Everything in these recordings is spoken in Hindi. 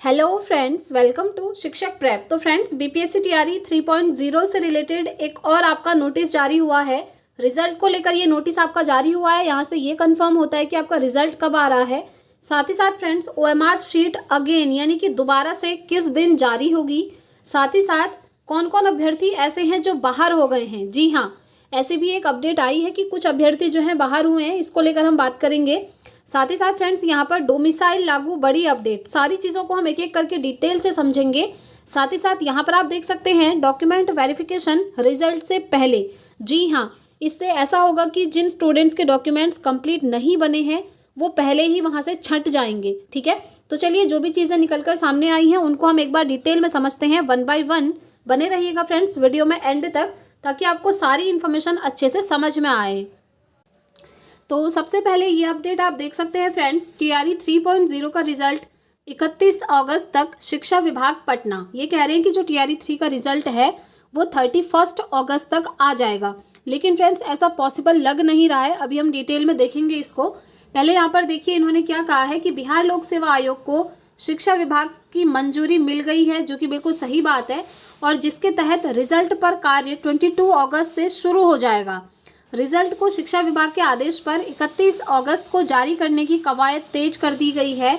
हेलो फ्रेंड्स, वेलकम टू शिक्षक प्रेप। तो फ्रेंड्स, बीपीएससी टीआरई 3.0 से रिलेटेड एक और आपका नोटिस जारी हुआ है। रिजल्ट को लेकर ये नोटिस आपका जारी हुआ है। यहाँ से ये कंफर्म होता है कि आपका रिजल्ट कब आ रहा है। साथ ही साथ फ्रेंड्स, ओएमआर शीट अगेन यानी कि दोबारा से किस दिन जारी होगी। साथ ही साथ कौन कौन अभ्यर्थी ऐसे हैं जो बाहर हो गए हैं। जी हाँ, ऐसी भी एक अपडेट आई है कि कुछ अभ्यर्थी जो हैं बाहर हुए हैं। इसको लेकर हम बात करेंगे। साथ ही साथ फ्रेंड्स, यहाँ पर डोमिसाइल लागू बड़ी अपडेट, सारी चीज़ों को हम एक एक करके डिटेल से समझेंगे। साथ ही साथ यहाँ पर आप देख सकते हैं डॉक्यूमेंट वेरिफिकेशन रिजल्ट से पहले। जी हाँ, इससे ऐसा होगा कि जिन स्टूडेंट्स के डॉक्यूमेंट्स कंप्लीट नहीं बने हैं वो पहले ही वहाँ से छंट जाएंगे। ठीक है, तो चलिए जो भी चीज़ें निकल कर सामने आई हैं उनको हम एक बार डिटेल में समझते हैं, वन बाय वन। बने रहिएगा फ्रेंड्स वीडियो में एंड तक, ताकि आपको सारी इन्फॉर्मेशन अच्छे से समझ में आए। तो सबसे पहले ये अपडेट आप देख सकते हैं फ्रेंड्स, टीआरई 3.0 का रिजल्ट 31 अगस्त तक शिक्षा विभाग पटना। ये कह रहे हैं कि जो टीआरई 3 का रिजल्ट है वो 31 अगस्त तक आ जाएगा। लेकिन फ्रेंड्स, ऐसा पॉसिबल लग नहीं रहा है। अभी हम डिटेल में देखेंगे इसको। पहले यहाँ पर देखिए इन्होंने क्या कहा है कि बिहार लोक सेवा आयोग को शिक्षा विभाग की मंजूरी मिल गई है, जो कि बिल्कुल सही बात है, और जिसके तहत रिजल्ट पर कार्य 22 अगस्त से शुरू हो जाएगा। रिजल्ट को शिक्षा विभाग के आदेश पर 31 अगस्त को जारी करने की कवायद तेज कर दी गई है।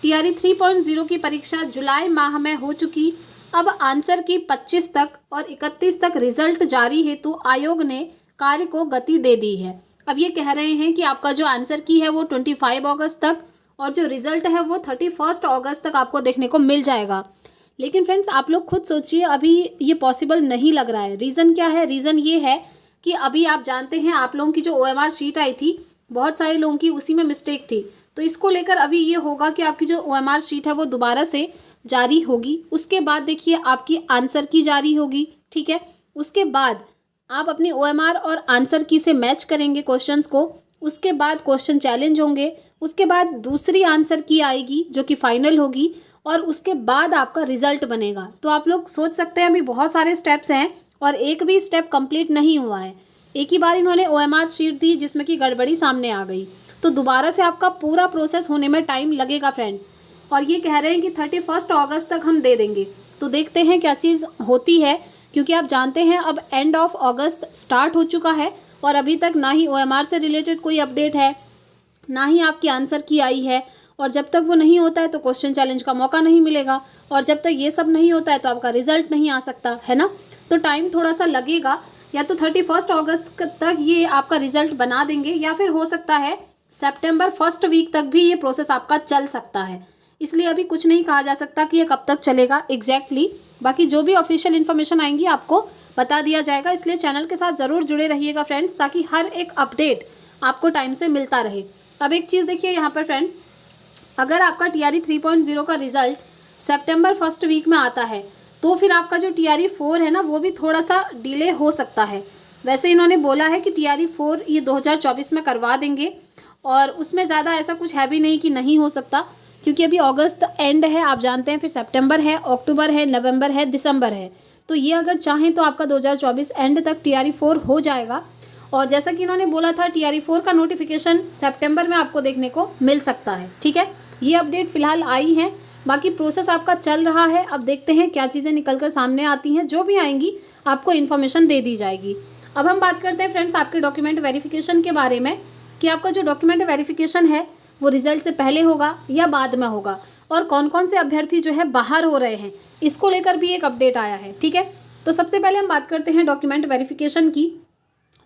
टीआरई 3.0 की परीक्षा जुलाई माह में हो चुकी। अब आंसर की 25 तक और 31 तक रिजल्ट जारी हेतु आयोग ने कार्य को गति दे दी है। अब ये कह रहे हैं कि आपका जो आंसर की है वो 25 अगस्त तक और जो रिजल्ट है वो 31 अगस्त तक आपको देखने को मिल जाएगा। लेकिन फ्रेंड्स, आप लोग खुद सोचिए, अभी ये पॉसिबल नहीं लग रहा है। रीज़न क्या है? रीज़न ये है कि अभी आप जानते हैं आप लोगों की जो ओएमआर शीट आई थी, बहुत सारे लोगों की उसी में मिस्टेक थी। तो इसको लेकर अभी ये होगा कि आपकी जो ओएमआर शीट है वो दोबारा से जारी होगी। उसके बाद देखिए आपकी आंसर की जारी होगी। ठीक है, उसके बाद आप अपनी ओएमआर और आंसर की से मैच करेंगे क्वेश्चंस को। उसके बाद क्वेश्चन चैलेंज होंगे। उसके बाद दूसरी आंसर की आएगी जो कि फाइनल होगी, और उसके बाद आपका रिजल्ट बनेगा। तो आप लोग सोच सकते हैं अभी बहुत सारे स्टेप्स हैं और एक भी स्टेप कंप्लीट नहीं हुआ है। एक ही बार इन्होंने ओएमआर शीट दी जिसमें कि गड़बड़ी सामने आ गई, तो दोबारा से आपका पूरा प्रोसेस होने में टाइम लगेगा फ्रेंड्स। और ये कह रहे हैं कि 31 अगस्त तक हम दे देंगे। तो देखते हैं क्या चीज़ होती है, क्योंकि आप जानते हैं अब एंड ऑफ अगस्त स्टार्ट हो चुका है और अभी तक ना ही ओएमआर से रिलेटेड कोई अपडेट है, ना ही आपकी आंसर की आई है। और जब तक वो नहीं होता है तो क्वेश्चन चैलेंज का मौका नहीं मिलेगा, और जब तक ये सब नहीं होता है तो आपका रिजल्ट नहीं आ सकता है ना। तो टाइम थोड़ा सा लगेगा। या तो 31 अगस्त तक ये आपका रिजल्ट बना देंगे, या फिर हो सकता है सितंबर फर्स्ट वीक तक भी ये प्रोसेस आपका चल सकता है। इसलिए अभी कुछ नहीं कहा जा सकता कि ये कब तक चलेगा एग्जैक्टली। बाकी जो भी ऑफिशियल इन्फॉर्मेशन आएंगी आपको बता दिया जाएगा। इसलिए चैनल के साथ ज़रूर जुड़े रहिएगा फ्रेंड्स, ताकि हर एक अपडेट आपको टाइम से मिलता रहे। अब एक चीज़ देखिए यहाँ पर फ्रेंड्स, अगर आपका टीआरई 3.0 का रिजल्ट सितंबर फर्स्ट वीक में आता है तो फिर आपका जो टीआरई 4 है ना वो भी थोड़ा सा डिले हो सकता है। वैसे इन्होंने बोला है कि टीआरई 4 ये 2024 में करवा देंगे, और उसमें ज़्यादा ऐसा कुछ है भी नहीं कि नहीं हो सकता, क्योंकि अभी अगस्त एंड है आप जानते हैं, फिर सितंबर है, अक्टूबर है, नवंबर है, दिसंबर है। तो ये अगर चाहें तो आपका 2024 एंड तक टीआरई 4 हो जाएगा। और जैसा कि इन्होंने बोला था, टीआरई 4 का नोटिफिकेशन सितंबर में आपको देखने को मिल सकता है। ठीक है, ये अपडेट फिलहाल आई है, बाकी प्रोसेस आपका चल रहा है। अब देखते हैं क्या चीज़ें निकल कर सामने आती हैं। जो भी आएंगी आपको इन्फॉर्मेशन दे दी जाएगी। अब हम बात करते हैं फ्रेंड्स आपके डॉक्यूमेंट वेरिफिकेशन के बारे में, कि आपका जो डॉक्यूमेंट वेरिफिकेशन है वो रिजल्ट से पहले होगा या बाद में होगा, और कौन कौन से अभ्यर्थी जो है बाहर हो रहे हैं, इसको लेकर भी एक अपडेट आया है। ठीक है, तो सबसे पहले हम बात करते हैं डॉक्यूमेंट वेरिफिकेशन की।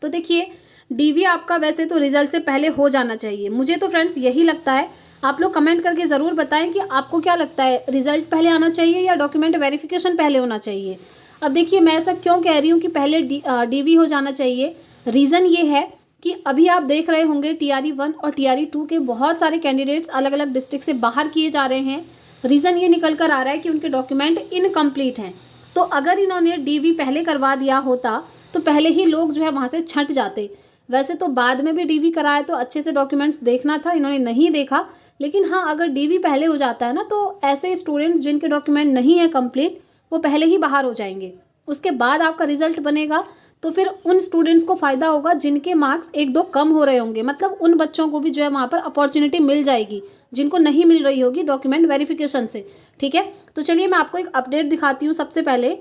तो देखिए, डीवी आपका वैसे तो रिजल्ट से पहले हो जाना चाहिए, मुझे तो फ्रेंड्स यही लगता है। आप लोग कमेंट करके ज़रूर बताएं कि आपको क्या लगता है, रिजल्ट पहले आना चाहिए या डॉक्यूमेंट वेरिफिकेशन पहले होना चाहिए। अब देखिए, मैं ऐसा क्यों कह रही हूँ कि पहले डीवी हो जाना चाहिए। रीज़न ये है कि अभी आप देख रहे होंगे टीआरई 1 और टीआरई 2 के बहुत सारे कैंडिडेट्स अलग अलग डिस्ट्रिक्ट से बाहर किए जा रहे हैं। रीज़न ये निकल कर आ रहा है कि उनके डॉक्यूमेंट इनकम्प्लीट हैं। तो अगर इन्होंने डीवी पहले करवा दिया होता तो पहले ही लोग जो है वहाँ से छंट जाते। वैसे तो बाद में भी डीवी कराया तो अच्छे से डॉक्यूमेंट्स देखना था, इन्होंने नहीं देखा। लेकिन हाँ, अगर डीवी पहले हो जाता है ना तो ऐसे स्टूडेंट्स जिनके डॉक्यूमेंट नहीं है कंप्लीट वो पहले ही बाहर हो जाएंगे। उसके बाद आपका रिजल्ट बनेगा तो फिर उन स्टूडेंट्स को फ़ायदा होगा जिनके मार्क्स 1-2 कम हो रहे होंगे, मतलब उन बच्चों को भी जो है वहाँ पर अपॉर्चुनिटी मिल जाएगी जिनको नहीं मिल रही होगी डॉक्यूमेंट वेरिफिकेशन से। ठीक है, तो चलिए मैं आपको एक अपडेट दिखाती हूँ। सबसे पहले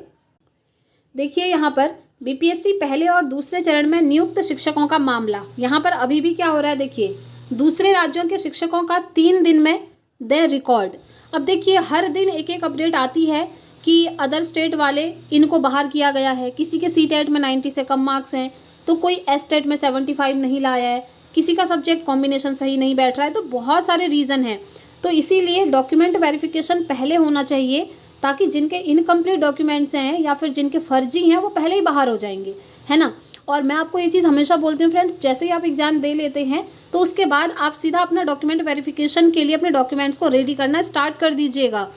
देखिए यहाँ पर बीपीएससी पहले और दूसरे चरण में नियुक्त शिक्षकों का मामला, यहाँ पर अभी भी क्या हो रहा है देखिए, दूसरे राज्यों के शिक्षकों का 3 दिन में दे रिकॉर्ड। अब देखिए हर दिन एक एक अपडेट आती है कि अदर स्टेट वाले इनको बाहर किया गया है, किसी के सीटेट में 90 से कम मार्क्स हैं तो कोई एस्टेट में 75 नहीं लाया है, किसी का सब्जेक्ट कॉम्बिनेशन सही नहीं बैठ रहा है, तो बहुत सारे रीज़न हैं। तो इसीलिए डॉक्यूमेंट वेरिफिकेशन पहले होना चाहिए ताकि जिनके इनकम्प्लीट डॉक्यूमेंट्स हैं या फिर जिनके फर्जी हैं वो पहले ही बाहर हो जाएंगे, है ना। और मैं आपको ये चीज़ हमेशा बोलती हूँ फ्रेंड्स, जैसे ही आप एग्ज़ाम दे लेते हैं तो उसके बाद आप सीधा अपना डॉक्यूमेंट वेरिफिकेशन के लिए अपने डॉक्यूमेंट्स को रेडी करना स्टार्ट कर दीजिएगा,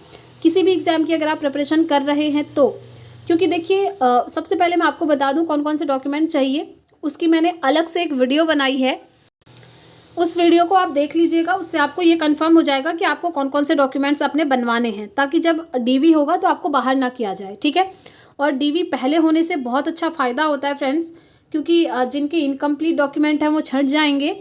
किसी भी एग्ज़ाम की अगर आप प्रिपरेशन कर रहे हैं तो। क्योंकि देखिए सबसे पहले मैं आपको बता दूँ कौन कौन से डॉक्यूमेंट चाहिए, उसकी मैंने अलग से एक वीडियो बनाई है, उस वीडियो को आप देख लीजिएगा, उससे आपको ये कंफर्म हो जाएगा कि आपको कौन कौन से डॉक्यूमेंट्स अपने बनवाने हैं, ताकि जब डीवी होगा तो आपको बाहर ना किया जाए। ठीक है, और डीवी पहले होने से बहुत अच्छा फ़ायदा होता है फ्रेंड्स, क्योंकि जिनके इनकम्प्लीट डॉक्यूमेंट हैं वो छंट जाएंगे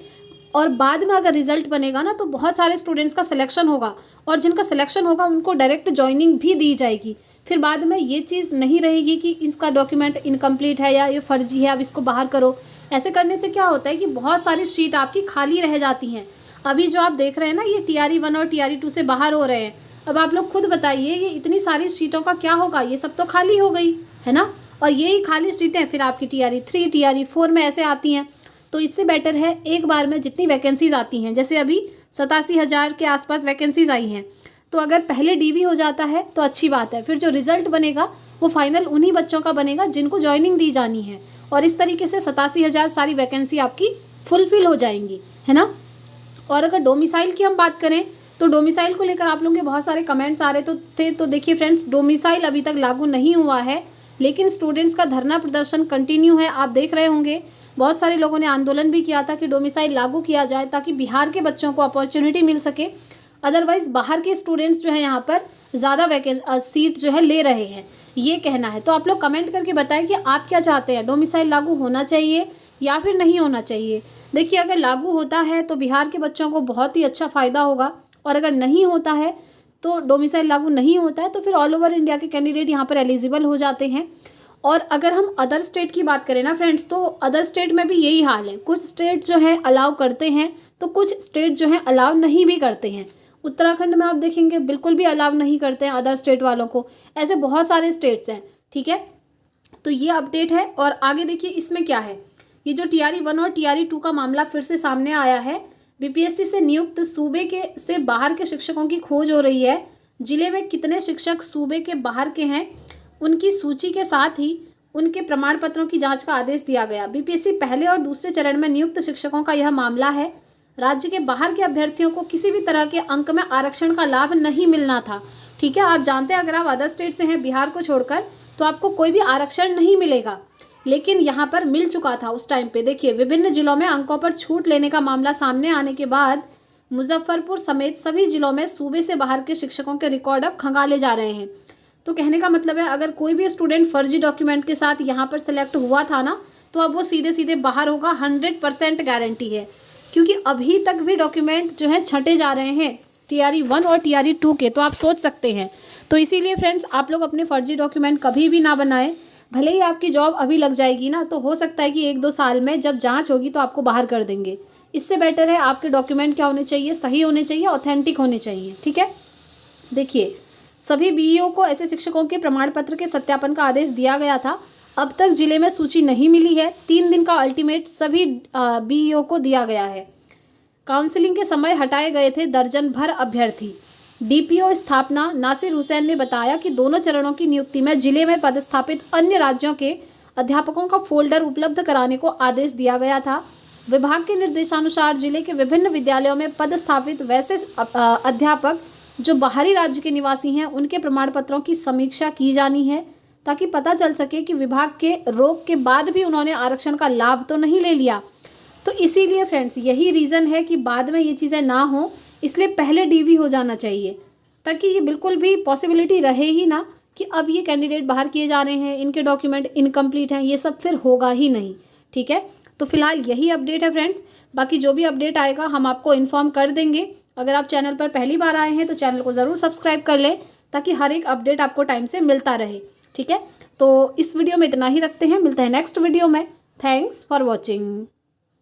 और बाद में अगर रिजल्ट बनेगा ना तो बहुत सारे स्टूडेंट्स का सिलेक्शन होगा और जिनका सिलेक्शन होगा उनको डायरेक्ट ज्वाइनिंग भी दी जाएगी। फिर बाद में ये चीज़ नहीं रहेगी कि इसका डॉक्यूमेंट इनकम्प्लीट है या ये फर्जी है, अब इसको बाहर करो। ऐसे करने से क्या होता है कि बहुत सारी सीट आपकी खाली रह जाती हैं। अभी जो आप देख रहे हैं ना, ये TRE 1 और TRE 2 से बाहर हो रहे हैं। अब आप लोग खुद बताइए ये इतनी सारी सीटों का क्या होगा, ये सब तो खाली हो गई है ना। और यही खाली सीटें फिर आपकी TRE 3 TRE 4 में ऐसे आती हैं। तो इससे बेटर है एक बार में जितनी वैकेंसीज आती हैं, जैसे अभी 87,000 के आसपास वैकेंसीज आई हैं, तो अगर पहले डीवी हो जाता है तो अच्छी बात है। फिर जो रिजल्ट बनेगा वो फाइनल उन्हीं बच्चों का बनेगा जिनको ज्वाइनिंग दी जानी है, और इस तरीके से 87,000 सारी वैकेंसी आपकी फुलफिल हो जाएंगी, है ना। और अगर डोमिसाइल की हम बात करें तो डोमिसाइल को लेकर आप लोगों के बहुत सारे कमेंट्स आ रहे थे। तो देखिए फ्रेंड्स, डोमिसाइल अभी तक लागू नहीं हुआ है, लेकिन स्टूडेंट्स का धरना प्रदर्शन कंटिन्यू है। आप देख रहे होंगे बहुत सारे लोगों ने आंदोलन भी किया था कि डोमिसाइल लागू किया जाए ताकि बिहार के बच्चों को अपॉर्चुनिटी मिल सके। अदरवाइज बाहर के स्टूडेंट्स जो है यहाँ पर ज़्यादा सीट जो है ले रहे हैं, ये कहना है। तो आप लोग कमेंट करके बताएं कि आप क्या चाहते हैं, डोमिसाइल लागू होना चाहिए या फिर नहीं होना चाहिए। देखिए अगर लागू होता है तो बिहार के बच्चों को बहुत ही अच्छा फ़ायदा होगा, और अगर नहीं होता है तो डोमिसाइल लागू नहीं होता है तो फिर ऑल ओवर इंडिया के कैंडिडेट यहाँ पर एलिजिबल हो जाते हैं। और अगर हम अदर स्टेट की बात करें ना फ्रेंड्स, तो अदर स्टेट में भी यही हाल है। कुछ स्टेट जो है अलाउ करते हैं तो कुछ स्टेट जो है अलाउ नहीं भी करते हैं। उत्तराखंड में आप देखेंगे बिल्कुल भी अलाउ नहीं करते हैं अदर स्टेट वालों को। ऐसे बहुत सारे स्टेट्स हैं, ठीक है। तो ये अपडेट है। और आगे देखिए इसमें क्या है, ये जो TRE 1 और TRE 2 का मामला फिर से सामने आया है। बीपीएससी से नियुक्त सूबे के से बाहर के शिक्षकों की खोज हो रही है। जिले में कितने शिक्षक सूबे के बाहर के हैं, उनकी सूची के साथ ही उनके प्रमाण पत्रों की जांच का आदेश दिया गया। बीपीएससी पहले और दूसरे चरण में नियुक्त शिक्षकों का यह मामला है। राज्य के बाहर के अभ्यर्थियों को किसी भी तरह के अंक में आरक्षण का लाभ नहीं मिलना था, ठीक है। आप जानते हैं अगर आप अदर स्टेट से हैं बिहार को छोड़कर तो आपको कोई भी आरक्षण नहीं मिलेगा, लेकिन यहाँ पर मिल चुका था उस टाइम पे। देखिए विभिन्न जिलों में अंकों पर छूट लेने का मामला सामने आने के बाद मुजफ्फरपुर समेत सभी जिलों में सूबे से बाहर के शिक्षकों के रिकॉर्ड अब खंगाले जा रहे हैं। तो कहने का मतलब है अगर कोई भी स्टूडेंट फर्जी डॉक्यूमेंट के साथ यहाँ पर सेलेक्ट हुआ था ना, तो अब वो सीधे सीधे बाहर होगा, 100% गारंटी है। क्योंकि अभी तक भी डॉक्यूमेंट जो है छंटे जा रहे हैं TRE 1 और TRE 2 के, तो आप सोच सकते हैं। तो इसीलिए फ्रेंड्स आप लोग अपने फर्जी डॉक्यूमेंट कभी भी ना बनाएं। भले ही आपकी जॉब अभी लग जाएगी ना, तो हो सकता है कि 1-2 साल में जब जांच होगी तो आपको बाहर कर देंगे। इससे बेटर है आपके डॉक्यूमेंट क्या होने चाहिए, सही होने चाहिए, ऑथेंटिक होने चाहिए, ठीक है। देखिए सभी BEO को ऐसे शिक्षकों के प्रमाण पत्र के सत्यापन का आदेश दिया गया था। अब तक जिले में सूची नहीं मिली है। 3 दिन का अल्टीमेट सभी BEO को दिया गया है। काउंसलिंग के समय हटाए गए थे दर्जन भर अभ्यर्थी। DPO स्थापना नासिर हुसैन ने बताया कि दोनों चरणों की नियुक्ति में जिले में पदस्थापित अन्य राज्यों के अध्यापकों का फोल्डर उपलब्ध कराने को आदेश दिया गया था। विभाग के निर्देशानुसार जिले के विभिन्न विद्यालयों में पदस्थापित वैसे अध्यापक जो बाहरी राज्य के निवासी हैं उनके प्रमाण पत्रों की समीक्षा की जानी है, ताकि पता चल सके कि विभाग के रोक के बाद भी उन्होंने आरक्षण का लाभ तो नहीं ले लिया। तो इसीलिए फ्रेंड्स यही रीज़न है कि बाद में ये चीज़ें ना हो, इसलिए पहले DV हो जाना चाहिए, ताकि ये बिल्कुल भी पॉसिबिलिटी रहे ही ना कि अब ये कैंडिडेट बाहर किए जा रहे हैं, इनके डॉक्यूमेंट इनकम्प्लीट हैं, ये सब फिर होगा ही नहीं। ठीक है, तो फिलहाल यही अपडेट है फ्रेंड्स। बाकी जो भी अपडेट आएगा हम आपको इन्फॉर्म कर देंगे। अगर आप चैनल पर पहली बार आए हैं तो चैनल को ज़रूर सब्सक्राइब कर लें, ताकि हर एक अपडेट आपको टाइम से मिलता रहे। ठीक है, तो इस वीडियो में इतना ही रखते हैं, मिलते हैं नेक्स्ट वीडियो में। Thanks for watching.